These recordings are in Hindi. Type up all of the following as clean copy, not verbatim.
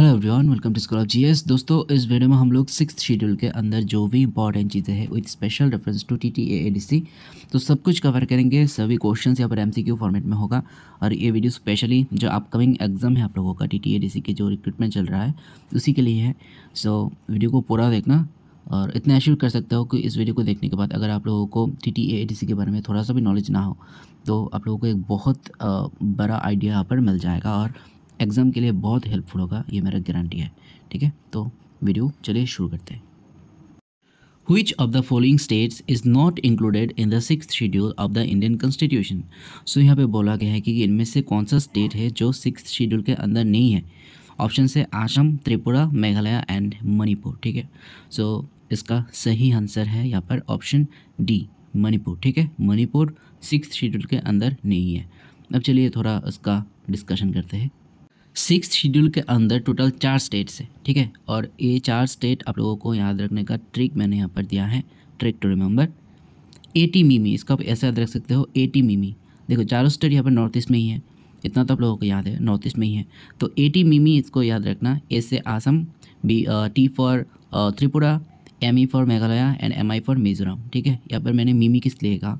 Hello everyone, welcome to school of GS. दोस्तों, इस वीडियो में हम लोग सिक्स्थ शेड्यूल के अंदर जो भी इंपॉर्टेंट चीज़ें हैं विद स्पेशल रेफरेंस टू टीटीएएडीसी तो सब कुछ कवर करेंगे। सभी क्वेश्चंस यहाँ पर एमसीक्यू फॉर्मेट में होगा और ये वीडियो स्पेशली जो अपकमिंग एग्जाम है आप लोगों का टीटीएएडीसी के जो रिक्रूटमेंट चल रहा है उसी के लिए है। सो वीडियो को पूरा देखना और इतना एश्योर कर सकते हो कि इस वीडियो को देखने के बाद अगर आप लोगों को टीटीएएडीसी के बारे में थोड़ा सा भी नॉलेज ना हो तो आप लोगों को एक बहुत बड़ा आइडिया यहाँ पर मिल जाएगा और एग्ज़ाम के लिए बहुत हेल्पफुल होगा, ये मेरा गारंटी है। ठीक है, तो वीडियो चलिए शुरू करते हैं। Which of the following states is not included in the sixth schedule of the Indian Constitution? सो यहाँ पे बोला गया है कि इनमें से कौन सा स्टेट है जो सिक्स्थ शेड्यूल के अंदर नहीं है। ऑप्शन है असम, त्रिपुरा, मेघालय एंड मणिपुर। ठीक है, सो इसका सही आंसर है यहाँ पर ऑप्शन डी, मणिपुर। ठीक है, मणिपुर सिक्स्थ शेड्यूल के अंदर नहीं है। अब चलिए थोड़ा इसका डिस्कशन करते हैं। सिक्स्थ शेड्यूल के अंदर टोटल 4 स्टेट्स है। ठीक है, और ये 4 स्टेट आप लोगों को याद रखने का ट्रिक मैंने यहाँ पर दिया है, ट्रिक टू रिमेंबर। एटी मिमी, इसका आप ऐसा याद रख सकते हो, एटी मिमी। देखो चारों स्टेट यहाँ पर नॉर्थ ईस्ट में ही है, इतना तो आप लोगों को याद है, नॉर्थ ईस्ट में ही है। तो एटी मिमी इसको याद रखना। ए से Assam, B T for Tripura, M E for Meghalaya and M I for Mizoram. ठीक है, यहाँ पर मैंने मिमी किस लिए कहा,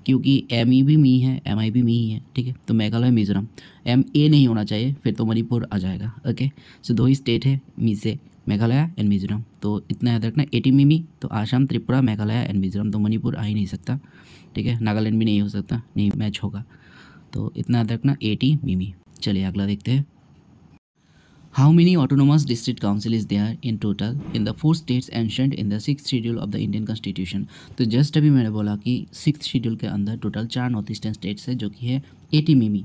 क्योंकि एम ई भी मी है, एम आई भी मी ही है। ठीक है, तो मेघालय, मिजोरम, एम ए नहीं होना चाहिए, फिर तो मणिपुर आ जाएगा। ओके, सो 2 ही स्टेट है, मी से मेघालय एंड मिजोरम। तो इतना याद रखना, एटी मिमी तो आसाम, त्रिपुरा, मेघालय एंड मिजोरम, तो मणिपुर आ ही नहीं सकता। ठीक है, नागालैंड भी नहीं हो सकता, नहीं मैच होगा। तो इतना याद रखना, एटी मिमी। चलिए अगला देखते हैं। How many autonomous district council is there in total in the 4 states mentioned in the 6th schedule of the Indian Constitution? तो जस्ट अभी मैंने बोला कि 6th शेड्यूल के अंदर टोटल 4 नॉर्थ ईस्टर्न स्टेट्स है जो कि है 80 मिमी।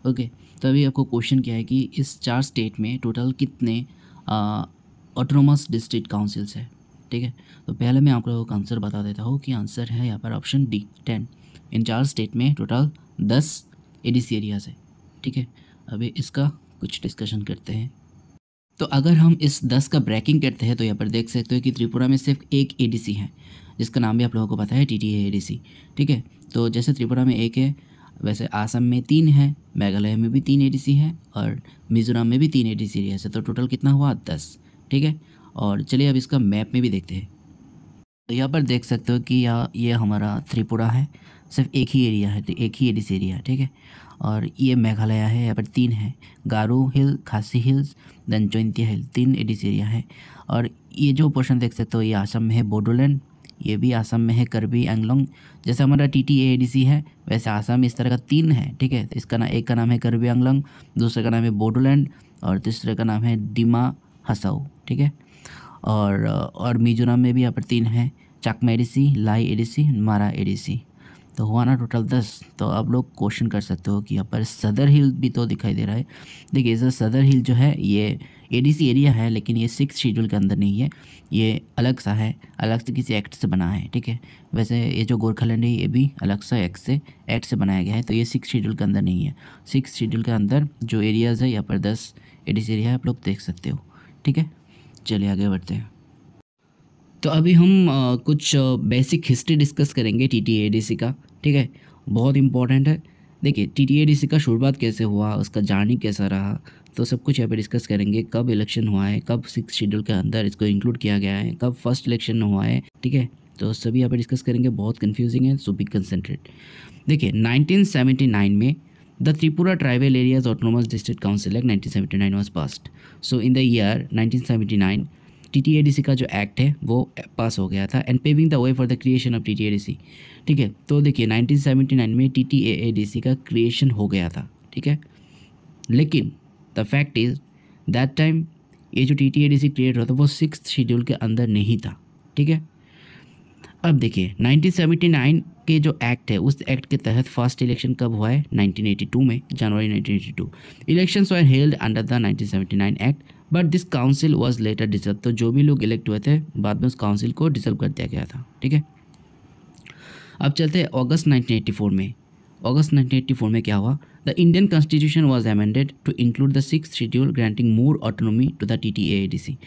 ओके, तो अभी आपको क्वेश्चन क्या है कि इस 4 स्टेट में टोटल कितने ऑटोनोमस डिस्ट्रिक्ट काउंसिल्स है। ठीक है, तो पहले मैं आप लोगों को आंसर बता देता हूँ कि आंसर है यहाँ पर ऑप्शन डी, 10। इन 4 स्टेट में टोटल 10 एडीसी एरियाज है। ठीक है, अभी इसका कुछ डिस्कशन करते हैं। तो अगर हम इस 10 का ब्रेकिंग करते हैं तो यहाँ पर देख सकते हो कि त्रिपुरा में सिर्फ एक एडीसी है जिसका नाम भी आप लोगों को पता है, टीटीएएडीसी। ठीक है, तो जैसे त्रिपुरा में 1 है वैसे आसाम में 3 है, मेघालय में भी 3 एडीसी है और मिजोरम में भी 3 एडीसी एरिया है। तो टोटल कितना हुआ, 10। ठीक है, और चलिए अब इसका मैप में भी देखते हैं। तो यहाँ पर देख सकते हो कि ये हमारा त्रिपुरा है, सिर्फ एक ही एरिया है, एक ही एडीसी एरिया है। ठीक है, और ये मेघालय है, यहाँ पर 3 है, गारो हिल, खासी हिल्स, देन जॉइंतिया हिल, 3 एडीसी एरिया है। और ये जो पोर्शन देख सकते हो ये आसाम में है, बोडोलैंड, ये भी आसाम में है, कार्बी एंगलोंग। जैसे हमारा टीटीएएडीसी है वैसे आसाम में इस तरह का 3 है। ठीक है, तो इसका एक का नाम है कार्बी एंगलोंग, दूसरे का नाम है बोडोलैंड और तीसरे का नाम है डिमा हसाओ। ठीक है, और मिजोरम में भी यहाँ पर 3 है, चाकमा एडीसी, लाई एडीसी, मारा एडीसी। तो हुआ ना टोटल 10। तो आप लोग क्वेश्चन कर सकते हो कि यहाँ पर सदर हिल भी तो दिखाई दे रहा है। देखिए इस सदर हिल जो है ये एडीसी एरिया है लेकिन ये 6th शेड्यूल के अंदर नहीं है, ये अलग सा है, अलग से किसी एक्ट से बना है। ठीक है, वैसे ये जो गोरखालैंड है ये भी अलग सा एक्ट से बनाया गया है, तो ये 6th शेड्यूल के अंदर नहीं है। 6th शेड्यूल के अंदर जो एरियाज़ है यहाँ पर 10 एडीसी एरिया है, आप लोग देख सकते हो। ठीक है, चलिए आगे बढ़ते हैं। तो अभी हम कुछ बेसिक हिस्ट्री डिस्कस करेंगे टीटीएएडीसी का। ठीक है, बहुत इंपॉर्टेंट है। देखिए टीटीएएडीसी का शुरुआत कैसे हुआ, उसका जर्नी कैसा रहा, तो सब कुछ यहाँ पे डिस्कस करेंगे। कब इलेक्शन हुआ है, कब 6th शेड्यूल के अंदर इसको इंक्लूड किया गया है, कब फर्स्ट इलेक्शन हुआ है। ठीक है, तो सभी यहाँ पे डिस्कस करेंगे, बहुत कन्फ्यूजिंग है, सो बी कंसंट्रेट। देखिए 1979 में the Tripura tribal areas autonomous district council act 1979 was passed. So in the year 1979 TTADC का जो एक्ट है वो पास हो गया था and paving the way for the creation of TTADC. ठीक है, तो देखिए 1979 में टीटीएडीसी का क्रिएशन हो गया था। ठीक है, लेकिन the fact is that time ये जो टीटीएडीसी क्रिएट हुआ था वो 6th शेड्यूल के अंदर नहीं था। ठीक है, अब देखिए 1979 के जो एक्ट है उस एक्ट के तहत फर्स्ट इलेक्शन कब हुआ है, 1982 में, जनवरी 1982। Elections were held under the 1979 act but this council was later dissolve. तो जो भी लोग इलेक्ट हुए थे बाद में उस काउंसिल को डिसॉल्व कर दिया गया था। ठीक है, अब चलते हैं अगस्त 1984 में। अगस्त 1984 में क्या हुआ, the Indian constitution was amended to include the 6th schedule granting more autonomy to the TTAADC.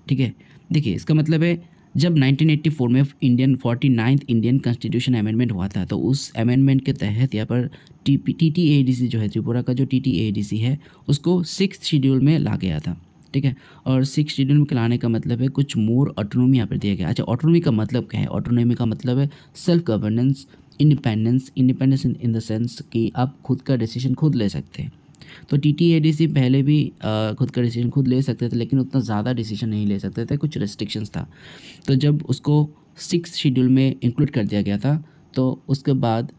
ठीक है, देखिए इसका मतलब है जब 1984 में 49th इंडियन कॉन्स्टिट्यूशन अमेंडमेंट हुआ था तो उस अमेंडमेंट के तहत यहाँ पर टीटीएएडीसी जो है, त्रिपुरा का जो टीटीएएडीसी है उसको 6th शेड्यूल में ला गया था। ठीक है। और सिक्स शेड्यूल में लाने का मतलब है कुछ मोर ऑटोनॉमी यहाँ पर दिया गया। अच्छा, ऑटोनॉमी का मतलब क्या है? ऑटोनॉमी का मतलब है self governance, independence. Independence in the sense कि आप खुद का डिसीजन खुद ले सकते हैं। तो टीटीएडीसी पहले भी खुद का डिसीजन खुद ले सकते थे, लेकिन उतना ज़्यादा डिसीजन नहीं ले सकते थे, कुछ रेस्ट्रिक्शंस था। तो जब उसको सिक्स शेड्यूल में इंक्लूड कर दिया गया था, तो उसके बाद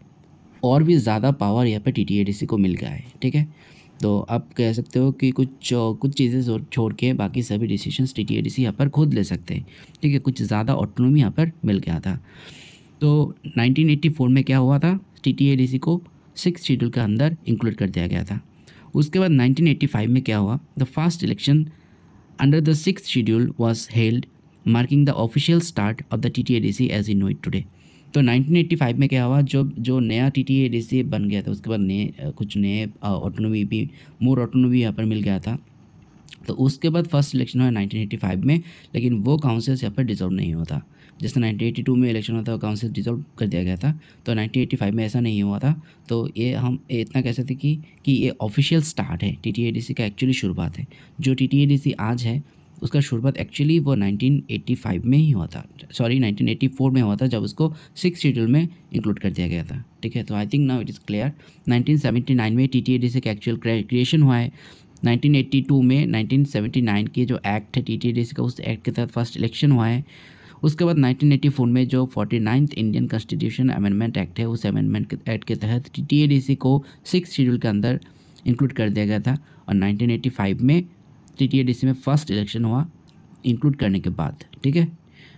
और भी ज़्यादा पावर यहाँ पे टीटीएडीसी को मिल गया है, ठीक है। तो आप कह सकते हो कि कुछ चीज़ें छोड़ के बाकी सभी डिसीजंस टीटीएडीसी यहाँ पर खुद ले सकते हैं, ठीक है। कुछ ज़्यादा ऑटोनॉमी यहाँ पर मिल गया था। तो 1984 में क्या हुआ था? टीटीएडीसी को सिक्स शेड्यूल के अंदर इंक्लूड कर दिया गया था। उसके बाद 1985 में क्या हुआ? The first election under the six schedule was held, marking the official start of the TTADC as in know it today. तो 1985 में क्या हुआ? जो नया टीटीएडीसी बन गया था, उसके बाद कुछ नए ऑटोनॉमी भी, मोर ऑटोनॉमी यहाँ पर मिल गया था। तो उसके बाद फर्स्ट इलेक्शन हुआ 1985 में, लेकिन वो काउंसिल्स यहाँ पर डिसॉल्व नहीं हुआ था। जैसे 1982 में इलेक्शन हुआ था, काउंसिल डिसॉल्व कर दिया गया था, तो 1985 में ऐसा नहीं हुआ था। तो ये हम इतना कह सकते कि ये ऑफिशियल स्टार्ट है, टीटीएडीसी का एक्चुअली शुरुआत है। जो टीटीएडीसी आज है उसका शुरुआत एक्चुअली वो 1985 में ही हुआ था, सॉरी 1984 में हुआ था, जब उसको सिक्स शेड्यूल में इंक्लूड कर दिया गया था, ठीक है। तो आई think now it is clear. 1979 में टीटीएडीसी का एक्चुअल क्रिएशन हुआ है। 1982 में 1979 की जो एक्ट है टीटीएडीसी का, उस एक्ट के तहत फर्स्ट इलेक्शन हुआ है। उसके बाद 1984 में जो 49th Indian constitution amendment act है, उस अमेंडमेंट एक्ट के तहत टीटीएडीसी को सिक्स शेड्यूल के अंदर इंक्लूड कर दिया गया था। और 1985 में टीटीएडीसी में फर्स्ट इलेक्शन हुआ इंक्लूड करने के बाद, ठीक है।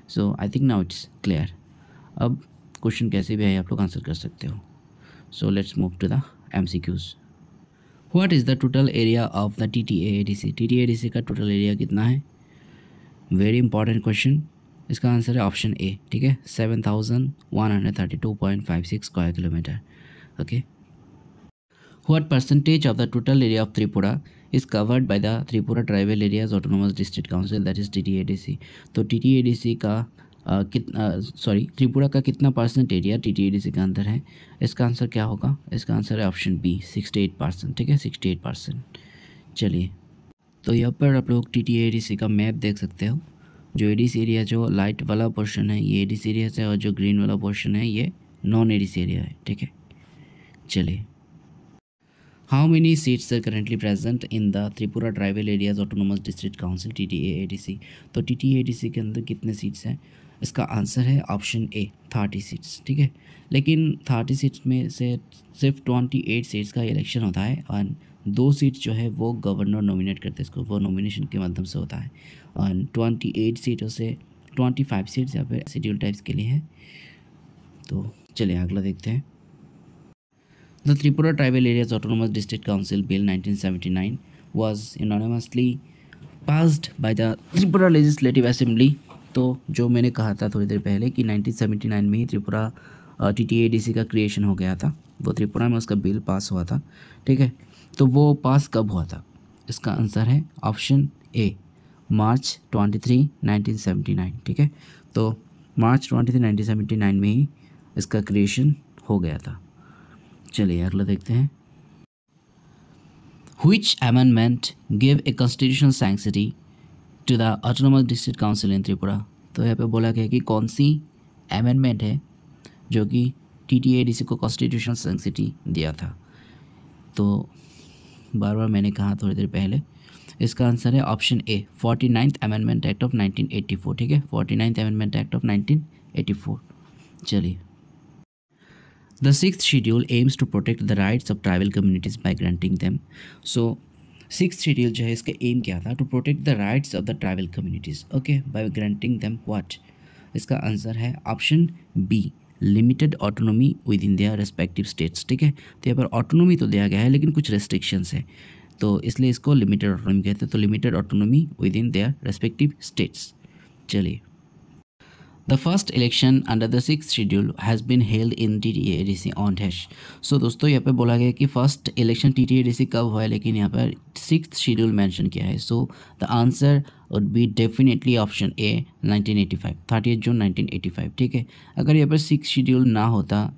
So I think now it's clear. अब क्वेश्चन कैसे भी है आप लोग आंसर कर सकते हो। So let's move to the MCQs। What is the total area of the TTADC? TTADC का टोटल एरिया कितना है? Very important question. इसका आंसर है ऑप्शन ए, ठीक है, 7132.56 square kilometre. Okay. What percentage of the total area of Tripura is covered by the Tripura Tribal Areas Autonomous District Council, that is TTADC? तो TTADC का त्रिपुरा का कितना परसेंट एरिया TTADC के अंदर है? इसका आंसर क्या होगा? इसका आंसर है ऑप्शन बी, 68%, ठीक है, 68%। चलिए, तो यहाँ पर आप लोग TTADC का मैप देख सकते हो। जो एडीसी एरिया, जो लाइट वाला पोर्शन है ये एडीसी एरिया है, और जो ग्रीन वाला पोर्शन है ये नॉन एडीसी एरिया है, ठीक है। चलिए, how many seats are currently present in the Tripura tribal areas autonomous district council TTADC? तो TTADC के अंदर कितने सीट्स हैं? इसका आंसर है ऑप्शन ए, 30 सीट्स, ठीक है। लेकिन 30 सीट्स में से सिर्फ 28 सीट्स का इलेक्शन होता है, और 2 सीट जो है वो गवर्नर नॉमिनेट करते हैं, इसको वो नॉमिनेशन के माध्यम से होता है। और 28 सीटों से 25 सीट्स यहाँ पे शेड्यूल टाइप्स के लिए हैं। तो चलिए अगला देखते हैं। The Tripura Tribal Areas Autonomous District Council Bill 1979 was unanimously passed by the Tripura Legislative Assembly। तो जो मैंने कहा था थोड़ी देर पहले कि 1979 में ही त्रिपुरा TTADC का क्रिएशन हो गया था, वो त्रिपुरा में उसका बिल पास हुआ था, ठीक है। तो वो पास कब हुआ था? इसका आंसर है ऑप्शन ए, मार्च 23, 1979, ठीक है। तो मार्च 23, 1979 में ही इसका क्रिएशन हो गया था। चलिए अगला देखते हैं। Which amendment gave a constitutional sanctity to the Autonomous District Council in Tripura? तो यहाँ पे बोला गया कि कौन सी अमेंडमेंट है जो कि TTADC को कॉन्स्टिट्यूशनल सैंक्टिटी दिया था? तो बार बार मैंने कहा थोड़ी देर पहले, इसका आंसर है option A, 49th amendment act of 1984, ठीक है, 49th अमेंडमेंट एक्ट ऑफ 1984। चलिए, The sixth schedule aims to protect the rights of tribal communities by granting them. So, sixth schedule जो है इसका aim क्या था? To protect the rights of the tribal communities. Okay, by granting them what? इसका आंसर है option B, limited autonomy within their respective states, ठीक है। तो यहाँ पर ऑटोनॉमी तो दिया गया है, लेकिन कुछ रेस्ट्रिक्शंस है, तो इसलिए इसको लिमिटेड ऑटोनॉमी कहते हैं। तो limited autonomy within their respective states. चलिए, The first election under the sixth schedule has been held in TTADC on dash। So दोस्तों यहाँ पे बोला गया कि फर्स्ट इलेक्शन TTADC कब हुआ है, लेकिन यहाँ पर सिक्स्थ शेड्यूल मेंशन किया है। So the answer would be definitely option A, 1985, 30 जून 1985, ठीक है। अगर यहाँ पर सिक्स शेड्यूल ना होता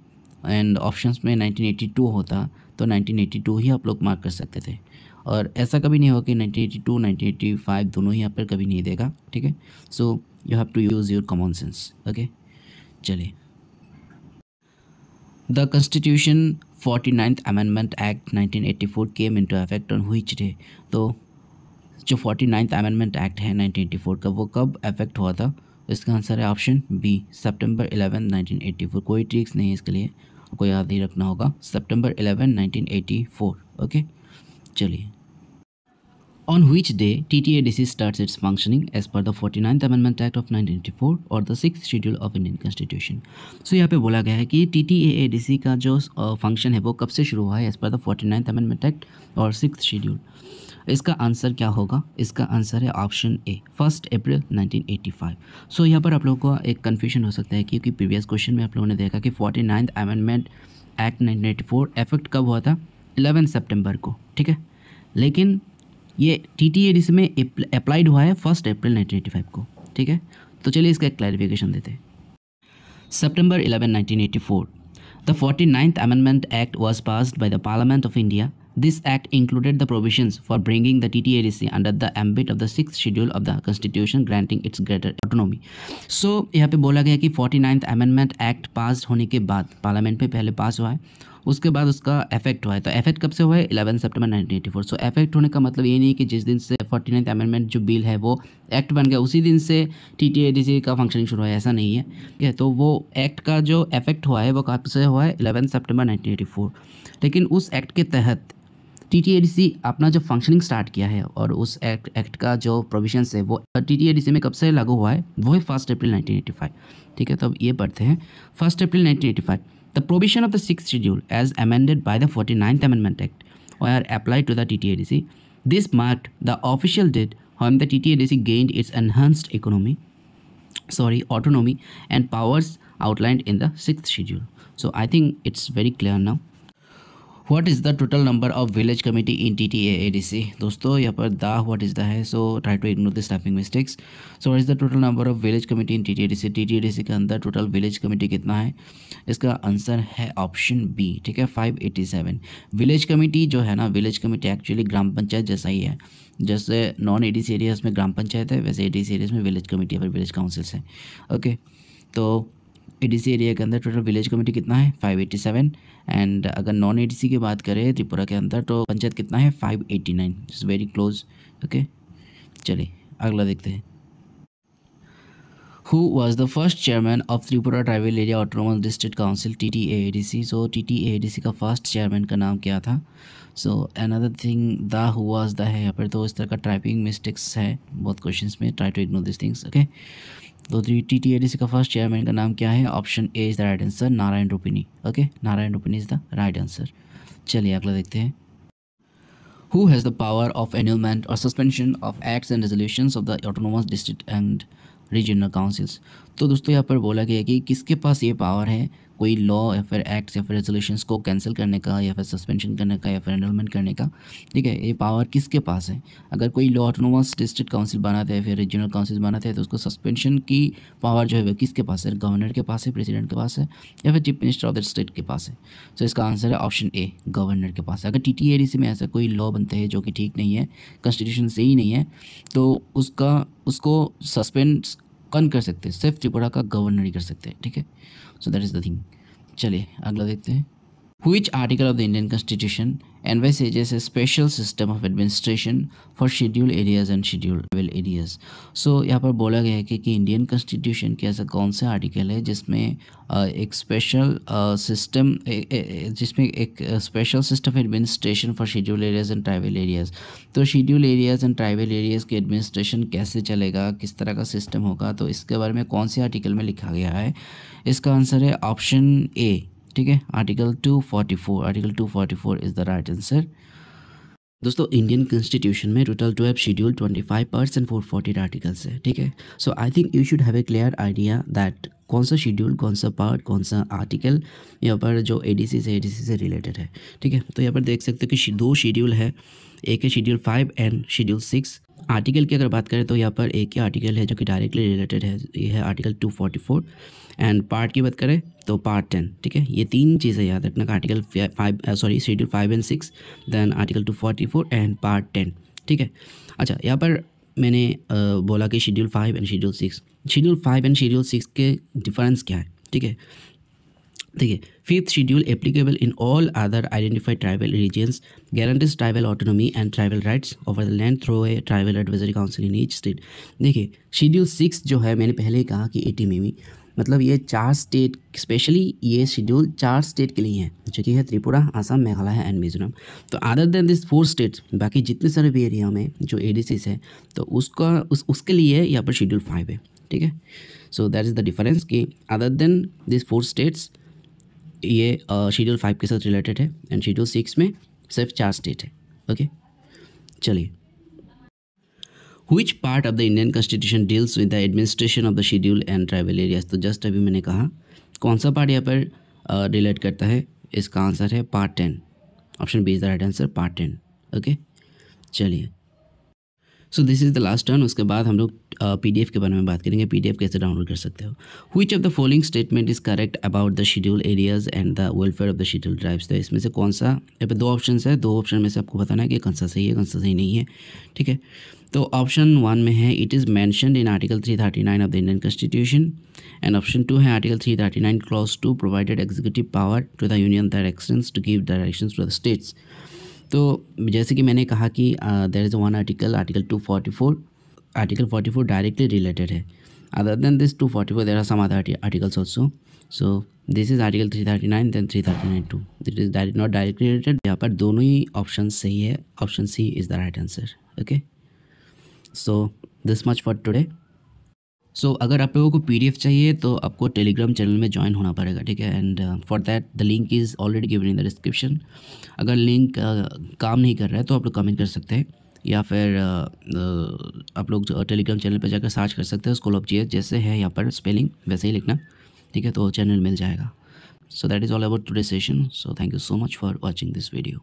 एंड ऑप्शंस में 1982 होता, तो 1982 ही आप लोग मार्क कर सकते थे। और ऐसा कभी नहीं होगा कि 1982 1985 दोनों ही यहाँ पर कभी नहीं देगा, ठीक है। So you have to use your common sense, okay. चलिए, the constitution 49th amendment act 1984 came into effect on which day. तो जो 49th अमेंडमेंट एक्ट है 1984 का, वो कब इफेक्ट हुआ था? इसका आंसर है ऑप्शन बी, सितंबर 11 1984। कोई ट्रिक्स नहीं है इसके लिए, आपको याद ही रखना होगा, सितंबर 11 1984, ओके। चलिए, on which day TTADC starts its functioning as per the 49th Amendment Act of 1984 or the 6th Schedule of Indian Constitution। So यहाँ पे बोला गया है कि TTADC का जो फंक्शन है वो कब से शुरू हुआ है as per the 49th Amendment Act और 6th Schedule। इसका आंसर क्या होगा? इसका आंसर है ऑप्शन ए, 1 अप्रैल 1985। सो यहाँ पर आप लोगों को एक कन्फ्यूजन हो सकता है क्योंकि प्रीवियस क्वेश्चन में आप लोगों ने देखा कि 49th अमेंडमेंट एक्ट 1984 इफेक्ट कब हुआ था? 11 सितंबर को, ठीक है। लेकिन ये TTADC में अप्लाइड हुआ है 1 अप्रैल 1985 को, ठीक है। तो चलिए इसका एक क्लैरिफिकेशन देते हैं। September 11 1984, the 49th Amendment Act was passed by the Parliament of India. This act included the provisions for bringing the TTADC under the ambit of the 6th Schedule of the Constitution, granting its greater autonomy. So यहाँ पे बोला गया कि 49th Amendment Act पास होने के बाद, पार्लियामेंट पे पहले पास हुआ है, उसके बाद उसका इफेक्ट हुआ है। तो इफेक्ट कब से हुआ है? 11 सितंबर 1984। सो इफेक्ट होने का मतलब ये नहीं कि जिस दिन से 49th अमेंडमेंट जो बिल है वो एक्ट बन गया उसी दिन से TTADC का फंक्शनिंग शुरू हुआ है, ऐसा नहीं है, ठीक है। तो वो एक्ट का जो इफेक्ट हुआ है वो कब से हुआ है? 11 सितंबर 1984। लेकिन उस एक्ट के तहत TTADC अपना जो फंक्शनिंग स्टार्ट किया है और उस एक्ट का जो प्रोविजंस है वो TTADC में कब से लागू हुआ है? वो है 1 अप्रैल 1985, ठीक है। तो अब ये पढ़ते हैं 1 अप्रैल 1985। The provision of the 6th Schedule as amended by the 49th Amendment Act were applied to the TTADC. This marked the official date when the TTADC gained its enhanced autonomy and powers outlined in the 6th Schedule. So I think it's very clear now. What is the total number of village committee in TTADC? दोस्तों यहाँ पर द what is the है, so try to ignore this typing mistakes. So what is the total number of village committee in TTADC? TTADC के अंदर टोटल विलेज कमेटी कितना है? इसका आंसर है ऑप्शन बी, ठीक है, 587। विलेज कमेटी जो है ना, विलेज कमेटी एक्चुअली ग्राम पंचायत जैसा ही है। जैसे नॉन ADC एरियाज़ में ग्राम पंचायत है, वैसे ADC एरियाज़ में विलेज कमेटी या फिर विलेज काउंसिल्स हैं, ओके। तो ADC एरिया के अंदर टोटल विलेज कमेटी कितना है? 587। एंड अगर नॉन ADC की बात करें त्रिपुरा के अंदर तो पंचायत कितना है? 589, इट्स वेरी क्लोज, ओके। चलिए अगला देखते हैं। Who was the first chairman of Tripura Tribal Area Autonomous District Council TTADC? So TTADC का फर्स्ट चेयरमैन का नाम क्या था? So another thing the who was the है यहाँ पर, तो इस तरह का टाइपिंग मिस्टेक्स है बहुत क्वेश्चंस में, try to ignore this things, okay. तो TTADC का फर्स्ट चेयरमैन का नाम क्या है? Option A is the right answer, Narayan Rupini, okay. Narayan Rupini is the right answer. चलिए अगला देखते हैं। Who has the power of annulment or suspension of acts and resolutions of the autonomous district and regional councils? तो दोस्तों यहाँ पर बोला गया है कि किसके पास ये पावर है कोई लॉ या फिर एक्ट्स या फिर रेजोल्यूशंस को कैंसिल करने का या फिर सस्पेंशन करने का या फिर एनरोलमेंट करने का, ठीक है। ये पावर किसके पास है? अगर कोई लॉ ऑटोनोमस डिस्ट्रिक्ट काउंसिल बनाते हैं फिर रीजनल काउंसिल बनाते हैं तो उसको सस्पेंशन की पावर जो है वो किसके पास है? गवर्नर के पास है, प्रेसिडेंट के पास है या फिर chief minister of the state के पास है? तो इसका आंसर है ऑप्शन ए, गवर्नर के पास है। अगर TTADC में ऐसा कोई लॉ बनते हैं जो कि ठीक नहीं है, कॉन्स्टिट्यूशन से ही नहीं है, तो उसको सस्पेंड कौन कर सकते हैं? सिर्फ त्रिपुरा का गवर्नर ही कर सकते हैं, ठीक है। So that is the thing. चलिए अगला देखते हैं। Which article of the Indian Constitution envisages a special system of administration for scheduled areas and scheduled tribal areas? So यहाँ पर बोला गया है कि इंडियन कॉन्स्टिट्यूशन के ऐसा कौन सा आर्टिकल है जिसमें एक special system of administration for schedule areas and tribal areas. तो schedule areas and tribal areas के एडमिनिस्ट्रेशन कैसे चलेगा, किस तरह का सिस्टम होगा, तो इसके बारे में कौन से आर्टिकल में लिखा गया है? इसका आंसर है ऑप्शन ए, ठीक है, article 244। Article 244 is the right answer. दोस्तों इंडियन कॉन्स्टिट्यूशन में total 12 schedule 25 parts and 440 articles है, ठीक है। So I think you should have a clear idea that कौन सा शेड्यूल, कौन सा पार्ट, कौन सा आर्टिकल यहाँ पर जो ADC से रिलेटेड है, ठीक है। तो यहाँ पर देख सकते हो कि 2 शेड्यूल है, एक है शेड्यूल 5 एंड शेड्यूल 6। आर्टिकल की अगर बात करें तो यहाँ पर एक ही आर्टिकल है जो कि डायरेक्टली रिलेटेड है, ये है आर्टिकल 244। एंड पार्ट की बात करें तो पार्ट 10, ठीक है। ये तीन चीज़ें याद रखना, article 5 schedule 5 and 6, then article 244 and part 10, ठीक है। अच्छा, यहाँ पर मैंने बोला कि schedule 5 and schedule 6, schedule 5 and schedule 6 के डिफरेंस क्या है, ठीक है। देखिए, 5th schedule applicable in all other identified tribal regions, guarantees tribal autonomy and tribal rights over the land through a tribal advisory council in each state. देखिए, शेड्यूल 6 जो है, मैंने पहले ही कहा कि 80 में भी, मतलब ये 4 स्टेट, स्पेशली ये शेड्यूल 4 स्टेट के लिए है, जो कि है त्रिपुरा, असम, मेघालय एंड मिजोरम। तो अदर देन दिस 4 स्टेट्स, बाकी जितने सारे भी एरिया में जो ADCs है, तो उसके लिए यहाँ पर शेड्यूल 5 है, ठीक है। So that is the difference कि अदर देन दिस 4 स्टेट्स ये शेड्यूल 5 के साथ रिलेटेड है, एंड शेड्यूल 6 में सिर्फ 4 स्टेट है। ओके, चलिए। Which part of the Indian Constitution deals with the administration of the schedule and tribal areas? तो जस्ट अभी मैंने कहा कौन सा पार्ट यहाँ पर रिलेट करता है, इसका आंसर है part 10। Option B is the right answer, part 10। Okay, चलिए। So this is the last turn. उसके बाद हम लोग PDF के बारे में बात करेंगे, PDF कैसे डाउनलोड कर सकते हो। Which of the following statement is correct about the schedule areas and the welfare of the scheduled tribes? तो इसमें से कौन सा, यहाँ पे 2 ऑप्शन है, 2 ऑप्शन में से आपको बताना है कि कौन सा सही है, कौन सा सही नहीं है, ठीक है। तो ऑप्शन 1 में है it is mentioned in article 339 of the Indian constitution, and option 2 है article 339 clause 2 provided executive power to the union that extends to give directions to the states. तो जैसे कि मैंने कहा कि there is one article 244, article 44 directly related है। Other than this 244 there are some other articles also. So this is article 339 then 339(2), that is not directly related. यहाँ पर दोनों ही ऑप्शन सही है, option C is the right answer. Okay, so this much for today. सो अगर आप लोगों को PDF चाहिए तो आपको टेलीग्राम चैनल में ज्वाइन होना पड़ेगा, ठीक है। And for that the link is already given in the description. अगर लिंक काम नहीं कर रहा है तो आप लोग कमेंट कर सकते हैं, या फिर आप लोग टेलीग्राम चैनल पर जाकर सर्च कर सकते हैं स्कूल ऑफ GS, जैसे है यहाँ पर स्पेलिंग वैसे ही लिखना, ठीक है, तो चैनल मिल जाएगा। So that is all about today session. So thank you so much for watching this video.